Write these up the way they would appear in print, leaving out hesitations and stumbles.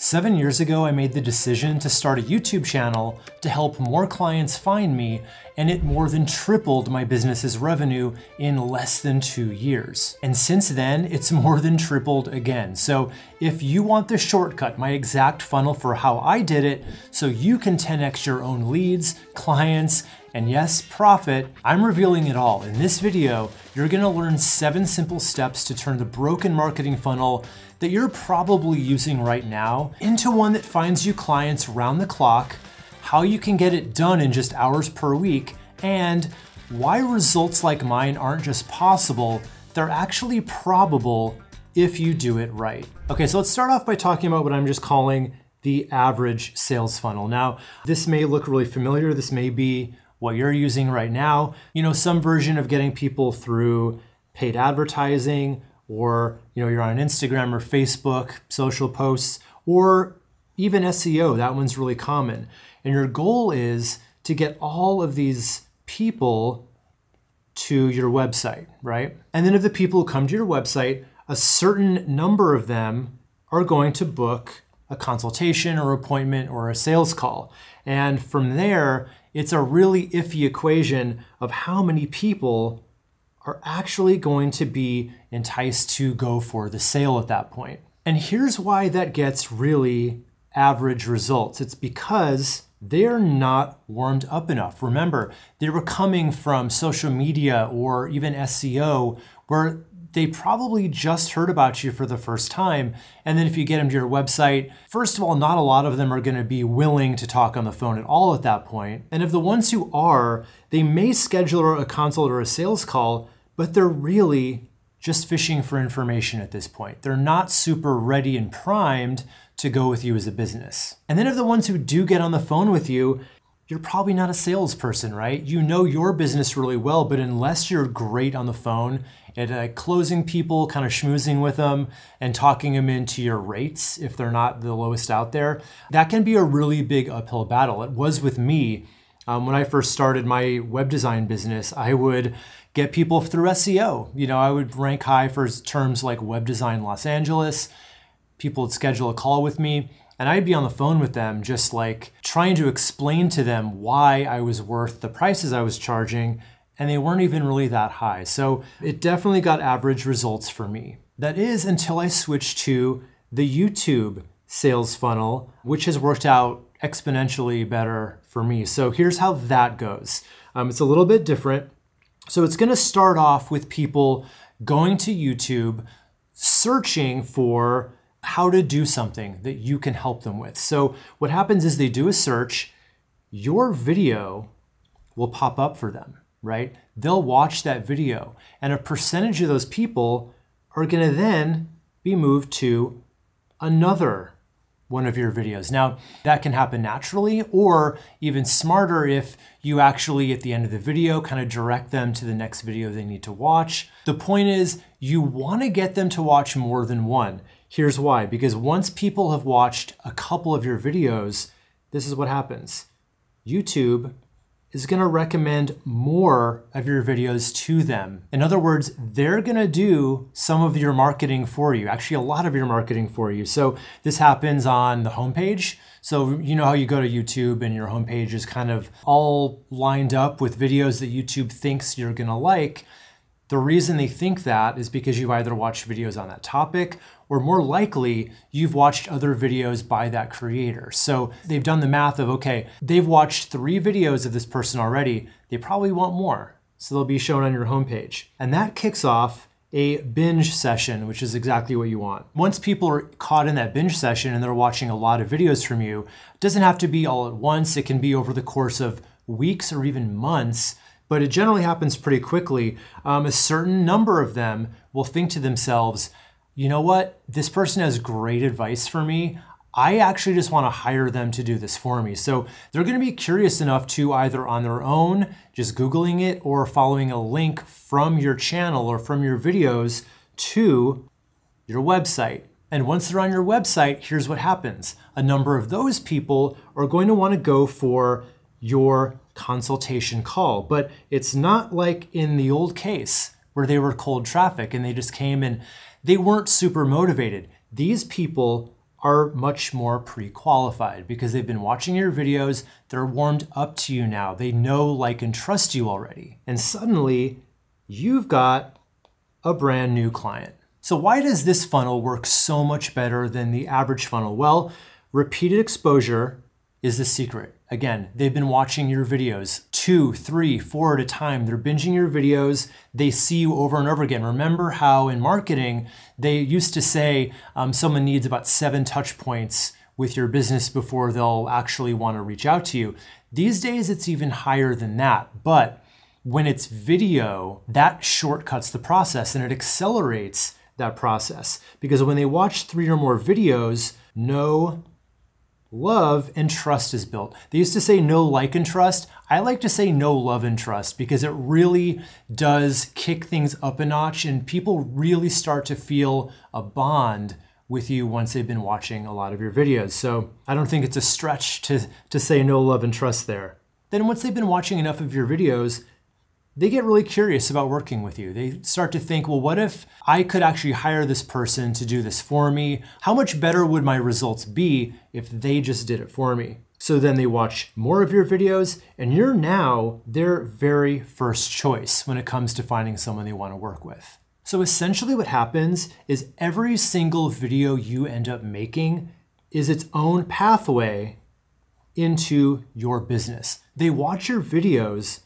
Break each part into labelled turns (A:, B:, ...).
A: 7 years ago, I made the decision to start a YouTube channel to help more clients find me, and it more than tripled my business's revenue in less than 2 years. And since then, it's more than tripled again. So if you want the shortcut, my exact funnel for how I did it, so you can 10x your own leads, clients, and yes, profit, I'm revealing it all. In this video, you're gonna learn 7 simple steps to turn the broken marketing funnel that you're probably using right now into one that finds you clients round the clock, how you can get it done in just hours per week, and why results like mine aren't just possible, they're actually probable if you do it right. Okay, so let's start off by talking about what I'm just calling the average sales funnel. Now, this may look really familiar. This may be what you're using right now. You know, some version of getting people through paid advertising, or you're on Instagram or Facebook, social posts, or even SEO. That one's really common. And your goal is to get all of these people to your website, right? And then if the people who come to your website, a certain number of them are going to book a consultation or appointment or a sales call. And from there, it's a really iffy equation of how many people are actually going to be enticed to go for the sale at that point. And here's why that gets really average results. It's because they're not warmed up enough. Remember, they were coming from social media or even SEO, where they probably just heard about you for the first time. And then if you get them to your website, first of all, not a lot of them are going to be willing to talk on the phone at all at that point. And of the ones who are, they may schedule a consult or a sales call, but they're really just fishing for information at this point. They're not super ready and primed to go with you as a business. And then of the ones who do get on the phone with you, you're probably not a salesperson, right? You know your business really well, but unless you're great on the phone at closing people, kind of schmoozing with them and talking them into your rates, if they're not the lowest out there, that can be a really big uphill battle. It was with me. When I first started my web design business, I would get people through SEO. I would rank high for terms like web design Los Angeles. People would schedule a call with me, and I'd be on the phone with them just like trying to explain to them why I was worth the prices I was charging, and they weren't even really that high. So it definitely got average results for me. That is until I switched to the YouTube sales funnel, which has worked out exponentially better for me. So here's how that goes. It's a little bit different. So it's going to start off with people going to YouTube, searching for how to do something that you can help them with. So what happens is they do a search, your video will pop up for them, right? They'll watch that video, and a percentage of those people are going to then be moved to another one of your videos. Now, that can happen naturally, or even smarter if you actually, at the end of the video, kind of direct them to the next video they need to watch. The point is, you want to get them to watch more than one. Here's why. Because once people have watched a couple of your videos, this is what happens. YouTube is going to recommend more of your videos to them. In other words, they're going to do some of your marketing for you, actually a lot of your marketing for you. So this happens on the homepage. So you know how you go to YouTube and your homepage is kind of all lined up with videos that YouTube thinks you're going to like. The reason they think that is because you've either watched videos on that topic, or more likely, you've watched other videos by that creator. So they've done the math of, okay, they've watched 3 videos of this person already. They probably want more. So they'll be shown on your homepage. And that kicks off a binge session, which is exactly what you want. Once people are caught in that binge session and they're watching a lot of videos from you, it doesn't have to be all at once. It can be over the course of weeks or even months. But it generally happens pretty quickly. A certain number of them will think to themselves, you know what, this person has great advice for me. I actually just want to hire them to do this for me. So they're going to be curious enough to either on their own, just Googling it, or following a link from your channel or from your videos to your website. And once they're on your website, here's what happens. A number of those people are going to want to go for your consultation call. But it's not like in the old case where they were cold traffic and they just came and they weren't super motivated. These people are much more pre-qualified because they've been watching your videos, they're warmed up to you now, they know, like, and trust you already. And suddenly, you've got a brand new client. So why does this funnel work so much better than the average funnel? Well, repeated exposure is the secret. Again, they've been watching your videos 2, 3, 4 at a time. They're binging your videos. They see you over and over again. Remember how in marketing, they used to say someone needs about 7 touch points with your business before they'll actually want to reach out to you. These days, it's even higher than that. But when it's video, that shortcuts the process and it accelerates that process. Because when they watch 3 or more videos, no love and trust is built. They used to say no like and trust. I like to say no love and trust because it really does kick things up a notch and people really start to feel a bond with you once they've been watching a lot of your videos. So I don't think it's a stretch to say no love and trust there. Then once they've been watching enough of your videos, they get really curious about working with you. They start to think, well, what if I could actually hire this person to do this for me? How much better would my results be if they just did it for me? So then they watch more of your videos and you're now their very first choice when it comes to finding someone they want to work with. So essentially what happens is every single video you end up making is its own pathway into your business. They watch your videos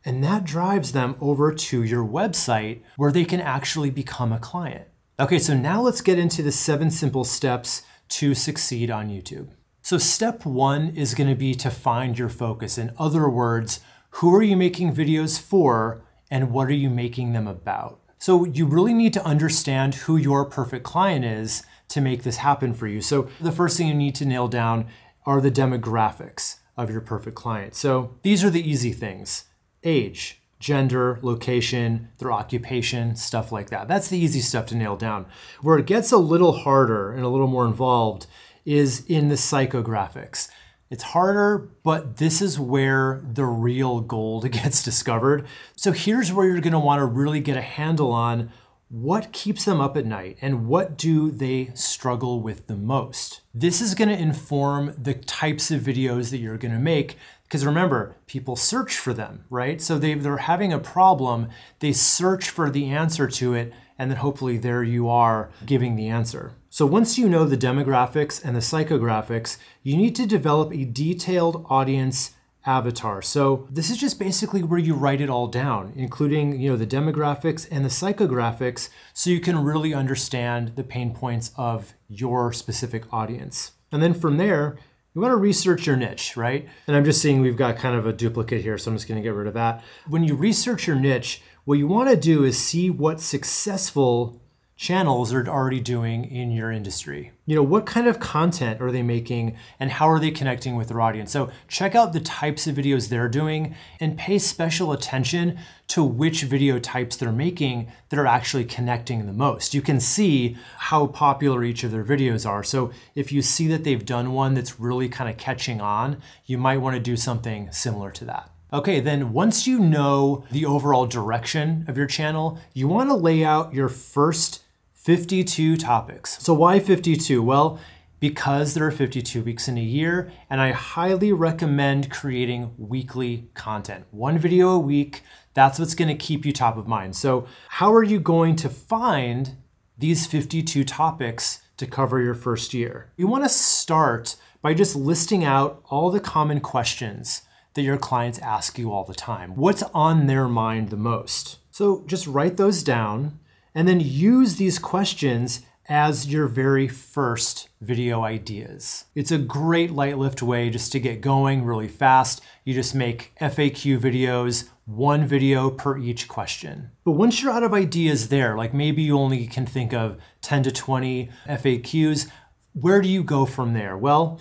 A: and that drives them over to your website where they can actually become a client. Okay, so now let's get into the 7 simple steps to succeed on YouTube. So step 1 is going to be to find your focus. In other words, who are you making videos for and what are you making them about? So you really need to understand who your perfect client is to make this happen for you. So the first thing you need to nail down are the demographics of your perfect client. So these are the easy things. Age, gender, location, their occupation, stuff like that. That's the easy stuff to nail down. Where it gets a little harder and a little more involved is in the psychographics. It's harder, but this is where the real gold gets discovered. So here's where you're going to want to really get a handle on what keeps them up at night and what do they struggle with the most. This is going to inform the types of videos that you're going to make. Because remember, people search for them, right? So they're having a problem, they search for the answer to it, and then hopefully there you are giving the answer. So once you know the demographics and the psychographics, you need to develop a detailed audience avatar. So this is just basically where you write it all down, including, the demographics and the psychographics, so you can really understand the pain points of your specific audience. And then from there, you want to research your niche, right? And I'm just seeing we've got kind of a duplicate here, so I'm just going to get rid of that. When you research your niche, what you want to do is see what successful channels are already doing in your industry. What kind of content are they making and how are they connecting with their audience? So check out the types of videos they're doing and pay special attention to which video types they're making that are actually connecting the most. You can see how popular each of their videos are. So if you see that they've done one that's really kind of catching on, you might want to do something similar to that. Okay, then once you know the overall direction of your channel, you want to lay out your first 52 topics. So why 52? Well, because there are 52 weeks in a year, and I highly recommend creating weekly content. 1 video a week, that's what's gonna keep you top of mind. So how are you going to find these 52 topics to cover your first year? You wanna start by just listing out all the common questions that your clients ask you all the time. What's on their mind the most? So just write those down and then use these questions as your very first video ideas. It's a great light lift way just to get going really fast. You just make FAQ videos, 1 video per each question. But once you're out of ideas there, like maybe you only can think of 10 to 20 FAQs, where do you go from there? Well,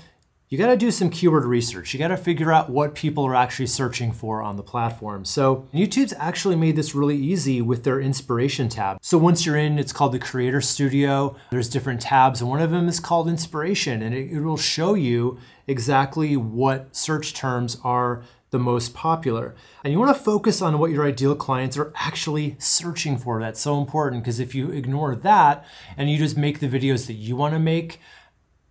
A: you got to do some keyword research. You got to figure out what people are actually searching for on the platform. So YouTube's actually made this really easy with their inspiration tab. So once you're in, it's called the Creator Studio. There's different tabs and one of them is called inspiration, and it will show you exactly what search terms are the most popular. And you want to focus on what your ideal clients are actually searching for. That's so important because if you ignore that and you just make the videos that you want to make,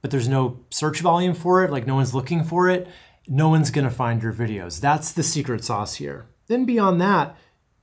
A: but there's no search volume for it, like no one's looking for it, no one's gonna find your videos. That's the secret sauce here. Then beyond that,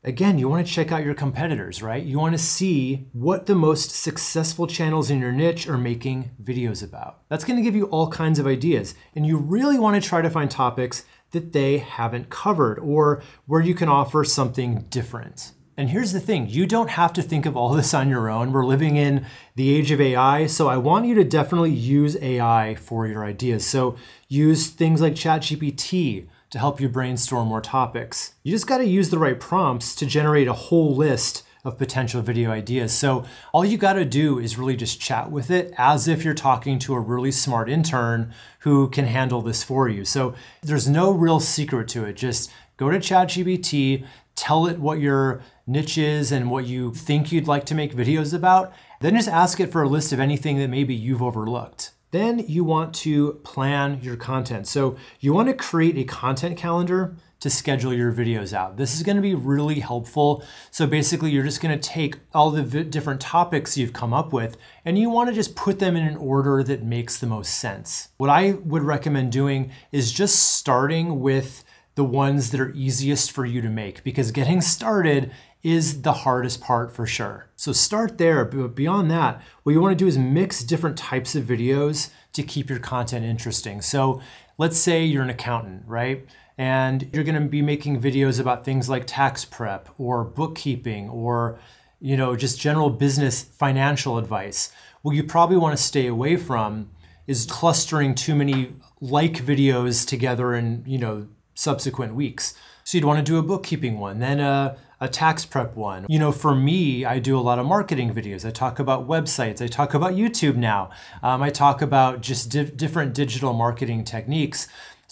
A: again, you want to check out your competitors, right? You want to see what the most successful channels in your niche are making videos about. That's going to give you all kinds of ideas. And you really want to try to find topics that they haven't covered or where you can offer something different. And here's the thing, you don't have to think of all this on your own. We're living in the age of AI, so I want you to definitely use AI for your ideas. So use things like ChatGPT to help you brainstorm more topics. You just got to use the right prompts to generate a whole list of potential video ideas. So all you got to do is really just chat with it as if you're talking to a really smart intern who can handle this for you. So there's no real secret to it. Just go to ChatGPT, tell it what your niche is and what you think you'd like to make videos about. Then just ask it for a list of anything that maybe you've overlooked. Then you want to plan your content. So you want to create a content calendar to schedule your videos out. This is going to be really helpful. So basically you're just going to take all the different topics you've come up with and you want to just put them in an order that makes the most sense. What I would recommend doing is just starting with the ones that are easiest for you to make, because getting started is the hardest part for sure. So start there, but beyond that, what you want to do is mix different types of videos to keep your content interesting. So let's say you're an accountant, right? And you're going to be making videos about things like tax prep or bookkeeping or, just general business financial advice. What you probably want to stay away from is clustering too many videos together in, subsequent weeks. So you'd want to do a bookkeeping one, then a tax prep one. For me, I do a lot of marketing videos. I talk about websites. I talk about YouTube now. I talk about just different digital marketing techniques.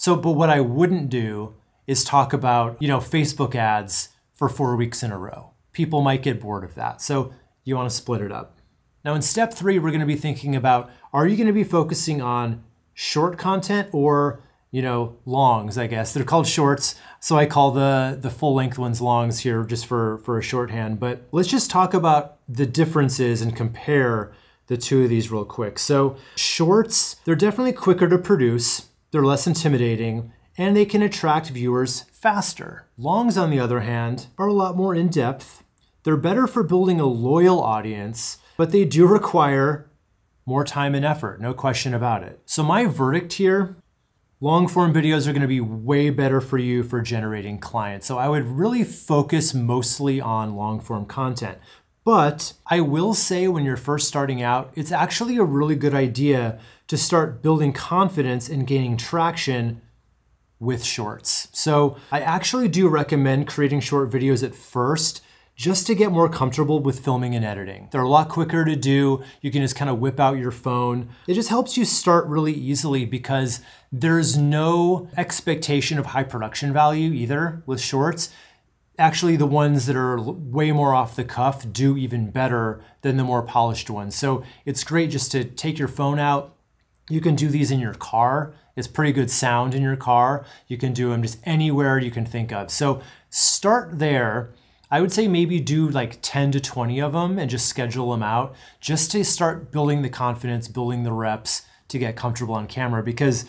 A: But what I wouldn't do is talk about, Facebook ads for 4 weeks in a row. People might get bored of that. So you want to split it up. Now in step 3, we're going to be thinking about, are you going to be focusing on short content or longs, I guess. They're called shorts, so I call the full-length ones longs here just for a shorthand. But let's just talk about the differences and compare the two of these real quick. So shorts, they're definitely quicker to produce, they're less intimidating, and they can attract viewers faster. Longs, on the other hand, are a lot more in-depth. They're better for building a loyal audience, but they do require more time and effort, no question about it. So my verdict here, long form videos are going to be way better for you for generating clients. So I would really focus mostly on long form content. But I will say when you're first starting out, it's actually a really good idea to start building confidence and gaining traction with shorts. So I actually do recommend creating short videos at first, just to get more comfortable with filming and editing. They're a lot quicker to do. You can just kind of whip out your phone. It just helps you start really easily because there's no expectation of high production value either with shorts. Actually, the ones that are way more off the cuff do even better than the more polished ones. So it's great just to take your phone out. You can do these in your car. It's pretty good sound in your car. You can do them just anywhere you can think of. So start there. I would say maybe do like 10 to 20 of them and just schedule them out just to start building the confidence, building the reps to get comfortable on camera, because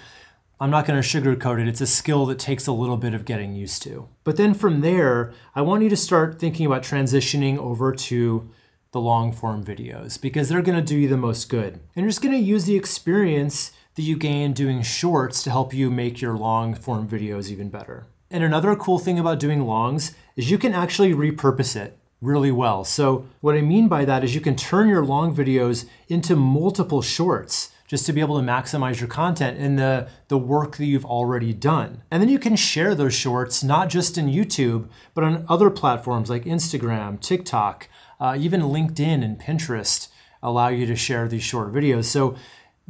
A: I'm not going to sugarcoat it. It's a skill that takes a little bit of getting used to. But then from there, I want you to start thinking about transitioning over to the long form videos because they're going to do you the most good. And you're just going to use the experience that you gain doing shorts to help you make your long form videos even better. And another cool thing about doing longs is you can actually repurpose it really well. So what I mean by that is you can turn your long videos into multiple shorts just to be able to maximize your content and the work that you've already done. And then you can share those shorts, not just in YouTube, but on other platforms like Instagram, TikTok, even LinkedIn and Pinterest allow you to share these short videos. So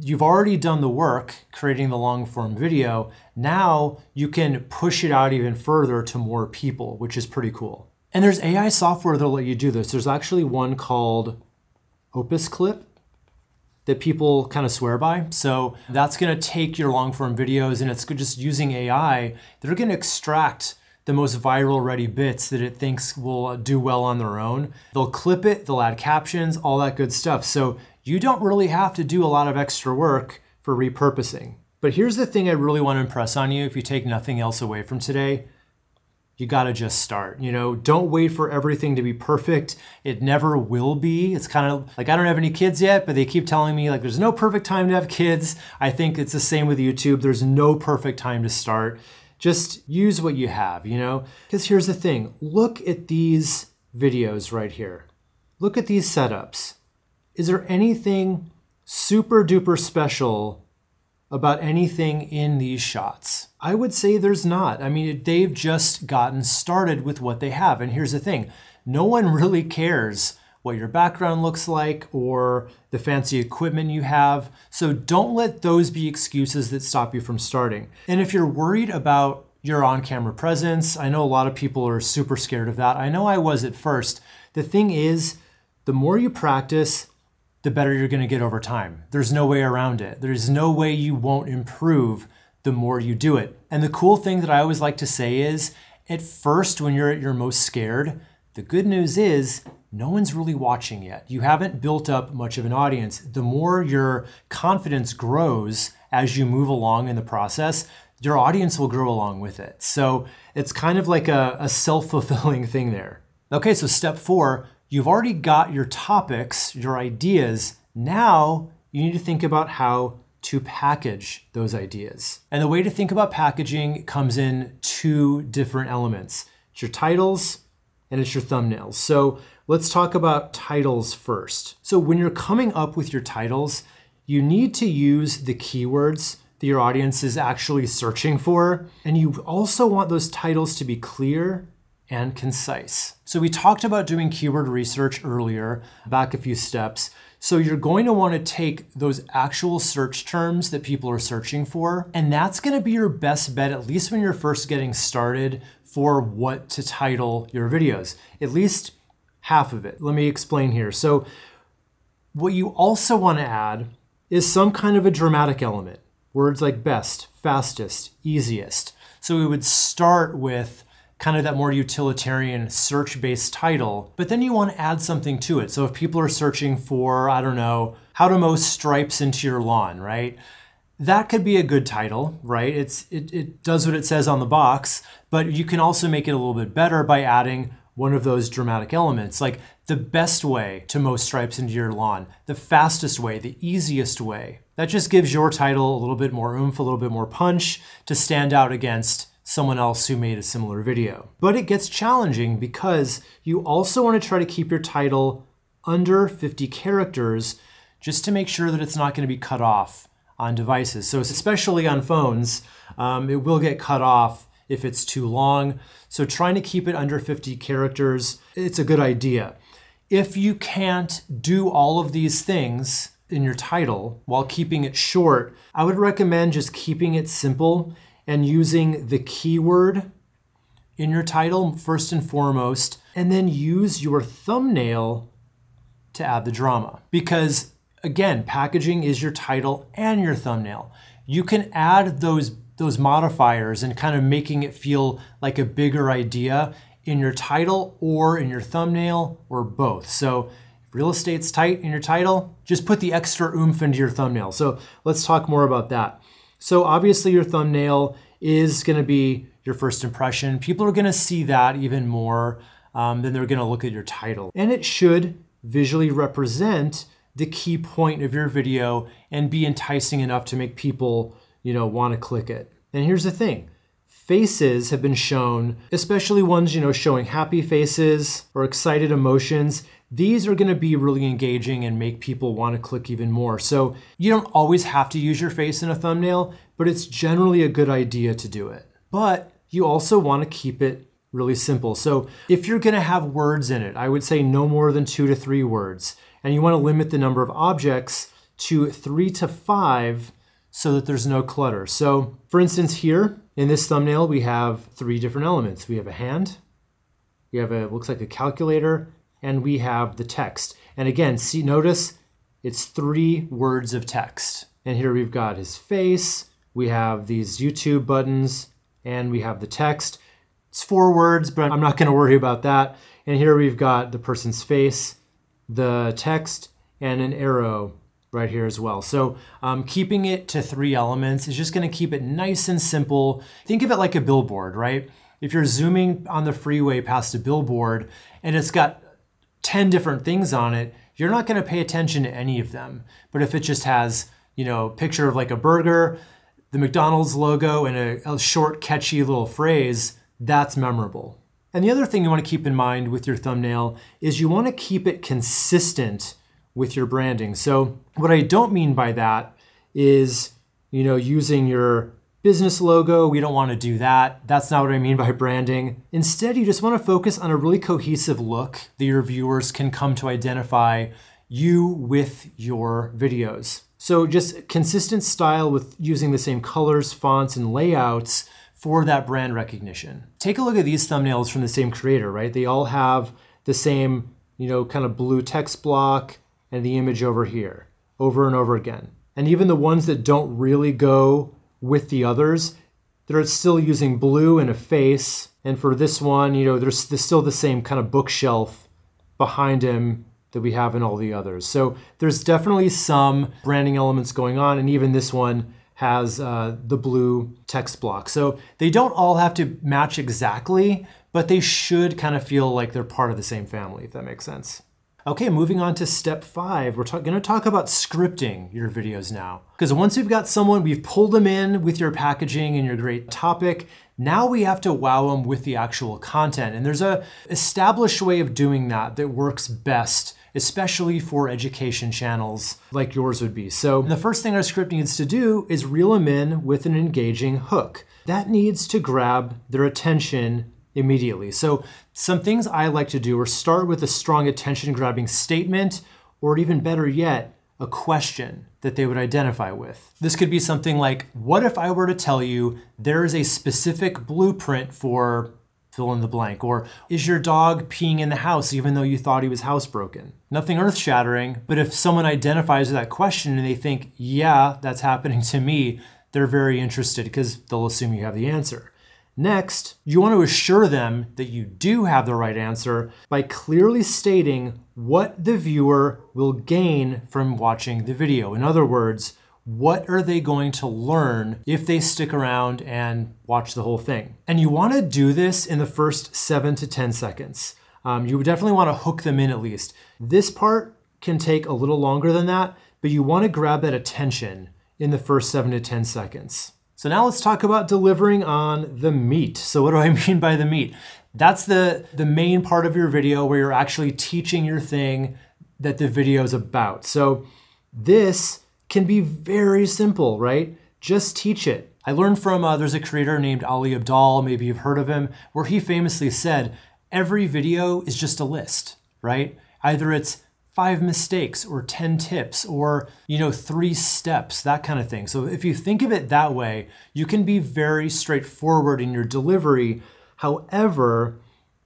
A: you've already done the work creating the long form video. Now you can push it out even further to more people, which is pretty cool. And there's AI software that'll let you do this. There's actually one called Opus Clip that people kind of swear by. So that's going to take your long form videos and it's just using AI. They're going to extract the most viral ready bits that it thinks will do well on their own. They'll clip it, they'll add captions, all that good stuff. So you don't really have to do a lot of extra work for repurposing. But here's the thing I really want to impress on you if you take nothing else away from today. You gotta just start, don't wait for everything to be perfect. It never will be. It's kind of like, I don't have any kids yet, but they keep telling me like, there's no perfect time to have kids. I think it's the same with YouTube. There's no perfect time to start. Just use what you have, Because here's the thing, look at these videos right here. Look at these setups. Is there anything super duper special about anything in these shots? I would say there's not. I mean, they've just gotten started with what they have. And here's the thing, no one really cares what your background looks like or the fancy equipment you have. So don't let those be excuses that stop you from starting. And if you're worried about your on-camera presence, I know a lot of people are super scared of that. I know I was at first. The thing is, the more you practice, the better you're going to get over time. There's no way around it. There's no way you won't improve the more you do it. And the cool thing that I always like to say is, at first, when you're at your most scared, the good news is no one's really watching yet. You haven't built up much of an audience. The more your confidence grows as you move along in the process, your audience will grow along with it. So it's kind of like a self-fulfilling thing there. Okay, so step 4, you've already got your topics, your ideas. Now you need to think about how to package those ideas. And the way to think about packaging comes in 2 different elements. It's your titles and it's your thumbnails. So let's talk about titles first. So when you're coming up with your titles, you need to use the keywords that your audience is actually searching for. And you also want those titles to be clear and concise. So we talked about doing keyword research earlier, back a few steps. So you're going to want to take those actual search terms that people are searching for, and that's going to be your best bet, at least when you're first getting started, for what to title your videos, at least half of it. Let me explain here. So what you also want to add is some kind of a dramatic element, words like best, fastest, easiest. So we would start with kind of that more utilitarian search-based title, but then you want to add something to it. So if people are searching for, I don't know, how to mow stripes into your lawn, right? That could be a good title, right? It does what it says on the box, but you can also make it a little bit better by adding one of those dramatic elements, like the best way to mow stripes into your lawn, the fastest way, the easiest way. That just gives your title a little bit more oomph, a little bit more punch to stand out against someone else who made a similar video. But it gets challenging because you also want to try to keep your title under 50 characters just to make sure that it's not going to be cut off on devices. So especially on phones, it will get cut off if it's too long. So trying to keep it under 50 characters, it's a good idea. If you can't do all of these things in your title while keeping it short, I would recommend just keeping it simple and using the keyword in your title first and foremost, and then use your thumbnail to add the drama. Because again, packaging is your title and your thumbnail. You can add those modifiers and kind of making it feel like a bigger idea in your title or in your thumbnail or both. So if real estate's tight in your title, just put the extra oomph into your thumbnail. So let's talk more about that. So obviously your thumbnail is going to be your first impression. People are going to see that even more than they're going to look at your title. And it should visually represent the key point of your video and be enticing enough to make people, want to click it. And here's the thing. Faces have been shown, especially ones, showing happy faces or excited emotions. These are going to be really engaging and make people want to click even more. So you don't always have to use your face in a thumbnail, but it's generally a good idea to do it. But you also want to keep it really simple. So if you're going to have words in it, I would say no more than 2 to 3 words. And you want to limit the number of objects to 3 to 5 so that there's no clutter. So for instance, here in this thumbnail, we have 3 different elements. We have a hand, we have looks like a calculator, and we have the text. And again, notice it's 3 words of text. And here we've got his face, we have these YouTube buttons, and we have the text. It's 4 words, but I'm not going to worry about that. And here we've got the person's face, the text, and an arrow right here as well. So keeping it to 3 elements is just gonna keep it nice and simple. Think of it like a billboard, right? If you're zooming on the freeway past a billboard and it's got 10 different things on it, you're not gonna pay attention to any of them. But if it just has, you know, picture of like a burger, the McDonald's logo, and a short, catchy little phrase, that's memorable. And the other thing you want to keep in mind with your thumbnail is you want to keep it consistent with your branding. So what I don't mean by that is, you know, using your business logo. We don't want to do that. That's not what I mean by branding. Instead, you just want to focus on a really cohesive look that your viewers can come to identify you with your videos. So just consistent style with using the same colors, fonts, and layouts for that brand recognition. Take a look at these thumbnails from the same creator, right? They all have the same, you know, kind of blue text block and the image over here, over and over again. And even the ones that don't really go with the others, they're still using blue and a face. And for this one, you know, there's still the same kind of bookshelf behind him that we have in all the others. So there's definitely some branding elements going on, and even this one has the blue text block. So they don't all have to match exactly, but they should kind of feel like they're part of the same family, if that makes sense. Okay, moving on to step 5, we're gonna talk about scripting your videos now. Because once we've got someone, we've pulled them in with your packaging and your great topic, now we have to wow them with the actual content. And there's a established way of doing that that works best, especially for education channels like yours would be. So the first thing our script needs to do is reel them in with an engaging hook. That needs to grab their attention immediately. So some things I like to do are start with a strong attention grabbing statement, or even better yet, a question that they would identify with. This could be something like, what if I were to tell you there is a specific blueprint for fill in the blank? Or is your dog peeing in the house even though you thought he was housebroken? Nothing earth-shattering, but if someone identifies with that question and they think, yeah, that's happening to me, they're very interested because they'll assume you have the answer. Next, you want to assure them that you do have the right answer by clearly stating what the viewer will gain from watching the video. In other words, what are they going to learn if they stick around and watch the whole thing? And you want to do this in the first 7 to 10 seconds. You definitely want to hook them in at least. This part can take a little longer than that, but you want to grab that attention in the first 7 to 10 seconds. So now let's talk about delivering on the meat. So what do I mean by the meat? That's the main part of your video where you're actually teaching your thing that the video is about. So this can be very simple, right? Just teach it. I learned from, there's a creator named Ali Abdal, maybe you've heard of him, where he famously said, every video is just a list, right? Either it's 5 mistakes or 10 tips or, 3 steps, that kind of thing. So if you think of it that way, you can be very straightforward in your delivery. However,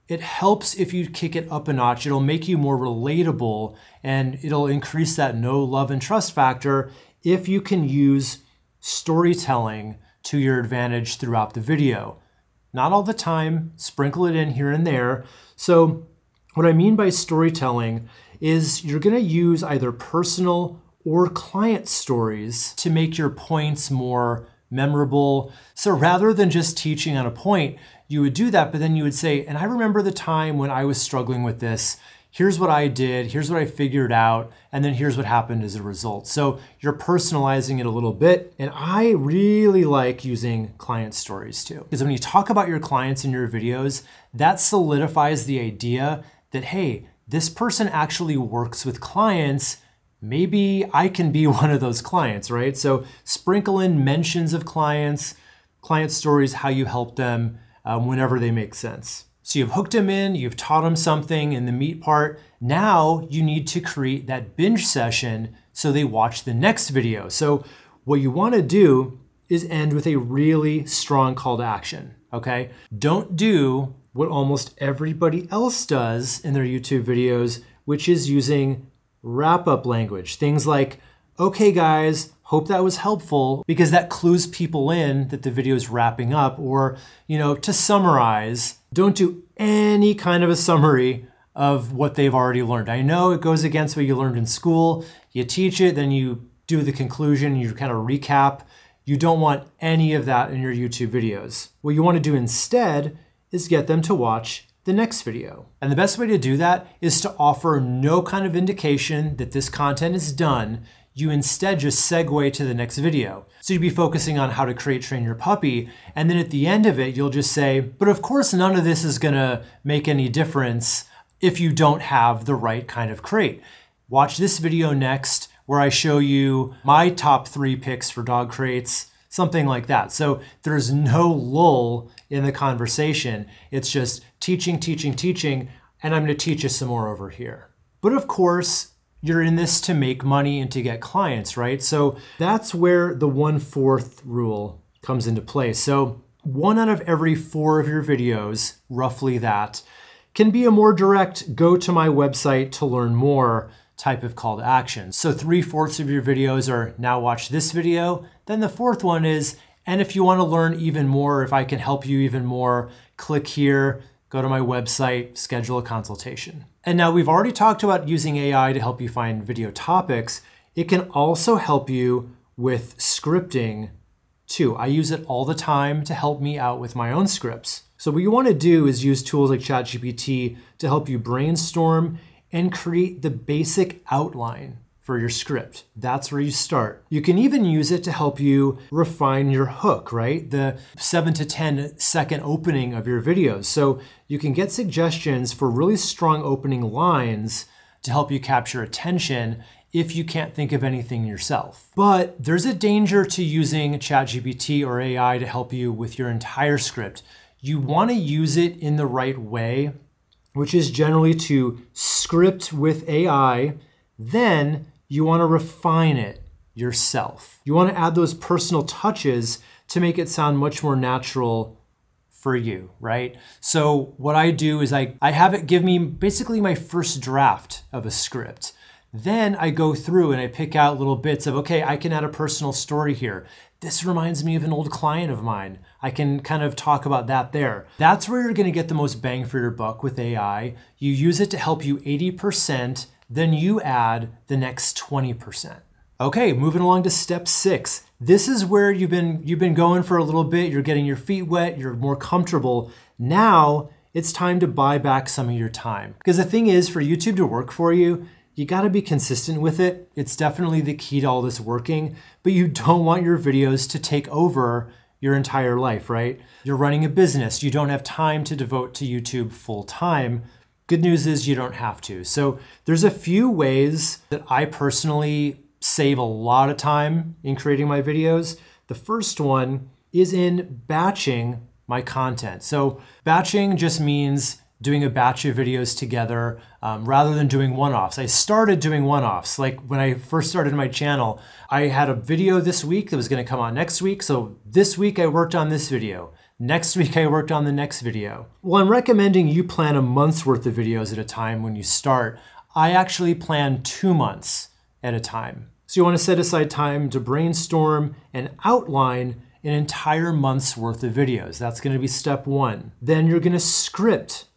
A: it helps if you kick it up a notch. It'll make you more relatable and it'll increase that know, love, and trust factor if you can use storytelling to your advantage throughout the video. Not all the time, sprinkle it in here and there. So what I mean by storytelling is you're gonna use either personal or client stories to make your points more memorable. So rather than just teaching on a point, you would do that, but then you would say, and I remember the time when I was struggling with this, here's what I did, here's what I figured out, and then here's what happened as a result. So you're personalizing it a little bit, and I really like using client stories too. Because when you talk about your clients in your videos, that solidifies the idea that, hey, this person actually works with clients. Maybe I can be one of those clients, right? So sprinkle in mentions of clients, client stories, how you help them whenever they make sense. So you've hooked them in, you've taught them something in the meat part. Now you need to create that binge session so they watch the next video. So what you want to do is end with a really strong call to action, okay? Don't do what almost everybody else does in their YouTube videos, which is using wrap-up language. Things like, okay guys, hope that was helpful, because that clues people in that the video is wrapping up. Or, to summarize, don't do any kind of a summary of what they've already learned. I know it goes against what you learned in school. You teach it, then you do the conclusion, you kind of recap. You don't want any of that in your YouTube videos. What you want to do instead is get them to watch the next video. And the best way to do that is to offer no kind of indication that this content is done. You instead just segue to the next video. So you'd be focusing on how to train your puppy. And then at the end of it, you'll just say, but of course, none of this is gonna make any difference if you don't have the right kind of crate. Watch this video next where I show you my top 3 picks for dog crates, something like that. So there's no lull in the conversation. It's just teaching, teaching, teaching, and I'm gonna teach you some more over here. But of course, you're in this to make money and to get clients, right? So that's where the 1/4 rule comes into play. So 1 out of every 4 of your videos, roughly that, can be a more direct, go to my website to learn more type of call to action. So 3/4 of your videos are now watch this video. Then the 4th one is, and if you want to learn even more, if I can help you even more, click here, go to my website, schedule a consultation. And now we've already talked about using AI to help you find video topics. It can also help you with scripting too. I use it all the time to help me out with my own scripts. So what you want to do is use tools like ChatGPT to help you brainstorm and create the basic outline for your script. That's where you start. You can even use it to help you refine your hook, right? The 7 to 10 second opening of your videos. So you can get suggestions for really strong opening lines to help you capture attention if you can't think of anything yourself. But there's a danger to using ChatGPT or AI to help you with your entire script. You want to use it in the right way, which is generally to script with AI, then you want to refine it yourself. You want to add those personal touches to make it sound much more natural for you, right? So what I do is I have it give me basically my first draft of a script. Then I go through and I pick out little bits of, okay, I can add a personal story here. This reminds me of an old client of mine. I can kind of talk about that there. That's where you're going to get the most bang for your buck with AI. You use it to help you 80%, then you add the next 20%. Okay, moving along to step 6. This is where you've been going for a little bit. You're getting your feet wet. You're more comfortable. Now it's time to buy back some of your time. Because the thing is, for YouTube to work for you, you got to be consistent with it. It's definitely the key to all this working, but you don't want your videos to take over your entire life, right? You're running a business. You don't have time to devote to YouTube full time. Good news is you don't have to. So there's a few ways that I personally save a lot of time in creating my videos. The first one is in batching my content. So batching just means doing a batch of videos together rather than doing one-offs. I started doing one-offs. Like when I first started my channel, I had a video this week that was gonna come out next week. So this week I worked on this video. Next week I worked on the next video. Well, I'm recommending you plan a month's worth of videos at a time when you start. I actually plan 2 months at a time. So you wanna set aside time to brainstorm and outline an entire month's worth of videos. That's gonna be step 1. Then you're gonna script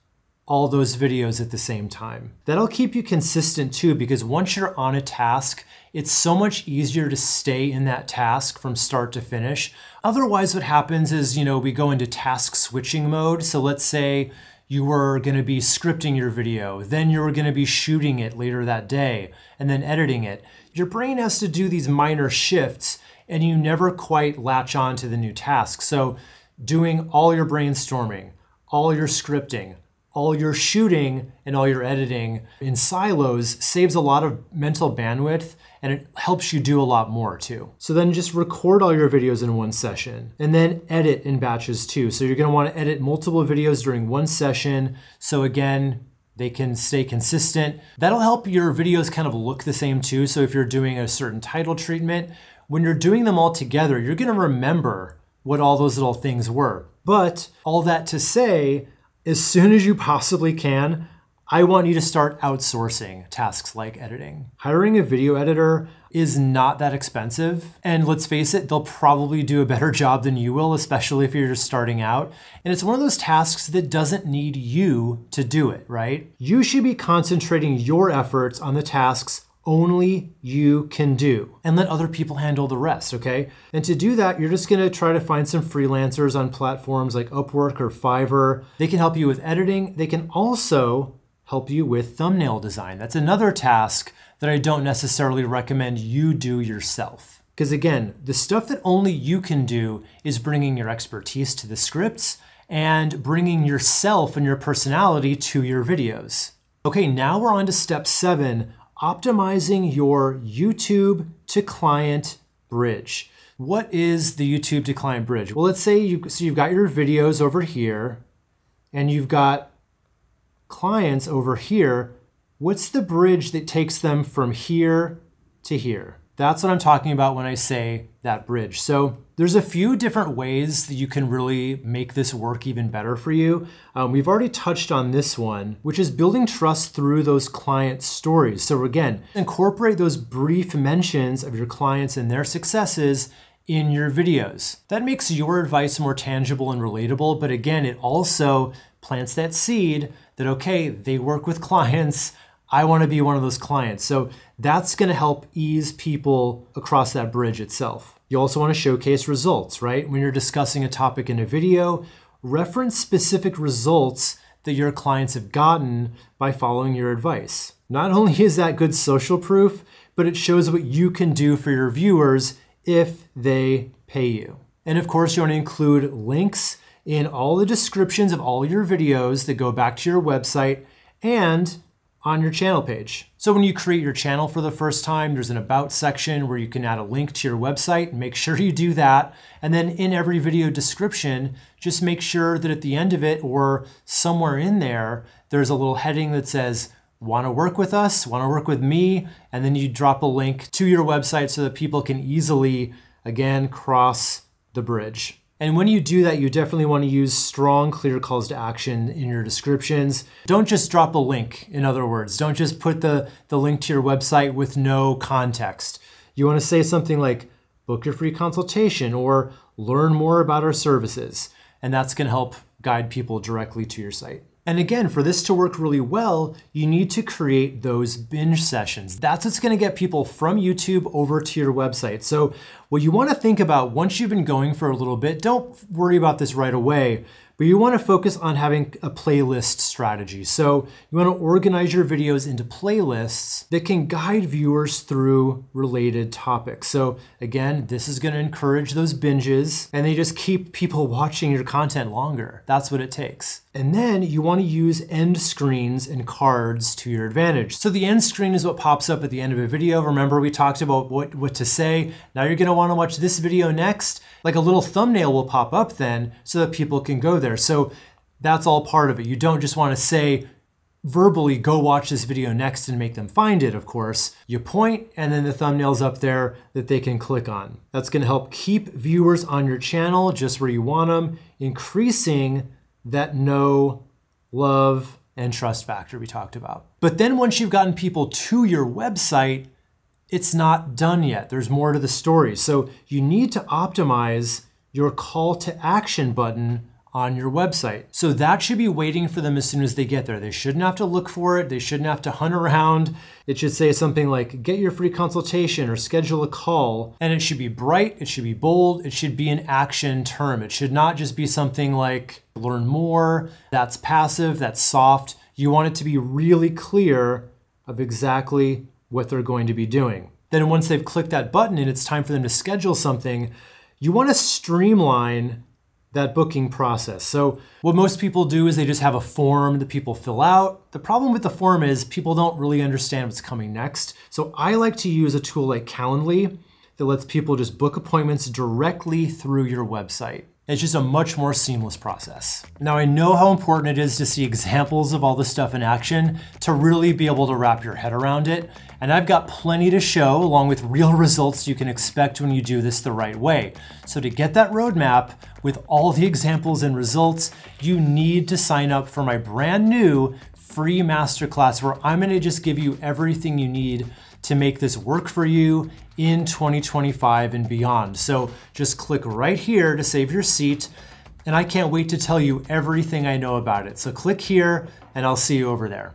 A: all those videos at the same time. That'll keep you consistent too, because once you're on a task, it's so much easier to stay in that task from start to finish. Otherwise, what happens is, we go into task switching mode. So let's say you were gonna be scripting your video, then you were gonna be shooting it later that day, and then editing it. Your brain has to do these minor shifts, and you never quite latch on to the new task. So doing all your brainstorming, all your scripting, all your shooting and all your editing in silos saves a lot of mental bandwidth, and it helps you do a lot more too. So then just record all your videos in one session and then edit in batches too. So you're gonna wanna edit multiple videos during one session. So again, they can stay consistent. That'll help your videos kind of look the same too. So if you're doing a certain title treatment, when you're doing them all together, you're gonna remember what all those little things were. But all that to say, as soon as you possibly can, I want you to start outsourcing tasks like editing. Hiring a video editor is not that expensive. And let's face it, they'll probably do a better job than you will, especially if you're just starting out. And it's one of those tasks that doesn't need you to do it, right? You should be concentrating your efforts on the tasks only you can do and let other people handle the rest, okay? And to do that, you're just gonna try to find some freelancers on platforms like Upwork or Fiverr. They can help you with editing. They can also help you with thumbnail design. That's another task that I don't necessarily recommend you do yourself. Because again, the stuff that only you can do is bringing your expertise to the scripts and bringing yourself and your personality to your videos. Okay, now we're on to step 7, optimizing your YouTube to client bridge. What is the YouTube to client bridge? Well, let's say you've got your videos over here and you've got clients over here. What's the bridge that takes them from here to here? That's what I'm talking about when I say that bridge. So there's a few different ways that you can really make this work even better for you. We've already touched on this one, which is building trust through those client stories. So again, incorporate those brief mentions of your clients and their successes in your videos. That makes your advice more tangible and relatable, but again, it also plants that seed that, okay, they work with clients, I want to be one of those clients. So that's going to help ease people across that bridge itself. You also want to showcase results, right? When you're discussing a topic in a video, reference specific results that your clients have gotten by following your advice. Not only is that good social proof, but it shows what you can do for your viewers if they pay you. And of course, you want to include links in all the descriptions of all your videos that go back to your website and on your channel page. So when you create your channel for the first time, there's an about section where you can add a link to your website. Make sure you do that. And then in every video description, just make sure that at the end of it or somewhere in there, there's a little heading that says, want to work with us, want to work with me, and then you drop a link to your website so that people can easily, again, cross the bridge. And when you do that, you definitely want to use strong, clear calls to action in your descriptions. Don't just drop a link, in other words. Don't just put the link to your website with no context. You want to say something like, book your free consultation or learn more about our services. And that's going to help guide people directly to your site. And again, for this to work really well, you need to create those binge sessions. That's what's going to get people from YouTube over to your website. So what you want to think about once you've been going for a little bit, don't worry about this right away, but you want to focus on having a playlist strategy. So you want to organize your videos into playlists that can guide viewers through related topics. So again, this is going to encourage those binges and they just keep people watching your content longer. That's what it takes. And then you want to use end screens and cards to your advantage. So the end screen is what pops up at the end of a video. Remember, we talked about what to say. Now you're going to want to watch this video next. Like a little thumbnail will pop up then so that people can go there. So that's all part of it. You don't just want to say verbally, go watch this video next and make them find it, of course. You point and then the thumbnail's up there that they can click on. That's going to help keep viewers on your channel just where you want them, increasing that know, love, and trust factor we talked about. But then once you've gotten people to your website, it's not done yet. There's more to the story. So you need to optimize your call to action button on your website. So that should be waiting for them as soon as they get there. They shouldn't have to look for it. They shouldn't have to hunt around. It should say something like, get your free consultation or schedule a call. And it should be bright, it should be bold, it should be an action term. It should not just be something like learn more. That's passive, that's soft. You want it to be really clear of exactly what they're going to be doing. Then once they've clicked that button and it's time for them to schedule something, you want to streamline that booking process. So what most people do is they just have a form that people fill out. The problem with the form is people don't really understand what's coming next. So I like to use a tool like Calendly that lets people just book appointments directly through your website. It's just a much more seamless process. Now I know how important it is to see examples of all this stuff in action to really be able to wrap your head around it. And I've got plenty to show along with real results you can expect when you do this the right way. So to get that roadmap with all the examples and results, you need to sign up for my brand new free masterclass where I'm gonna just give you everything you need to make this work for you in 2025 and beyond. So just click right here to save your seat, and I can't wait to tell you everything I know about it. So click here and I'll see you over there.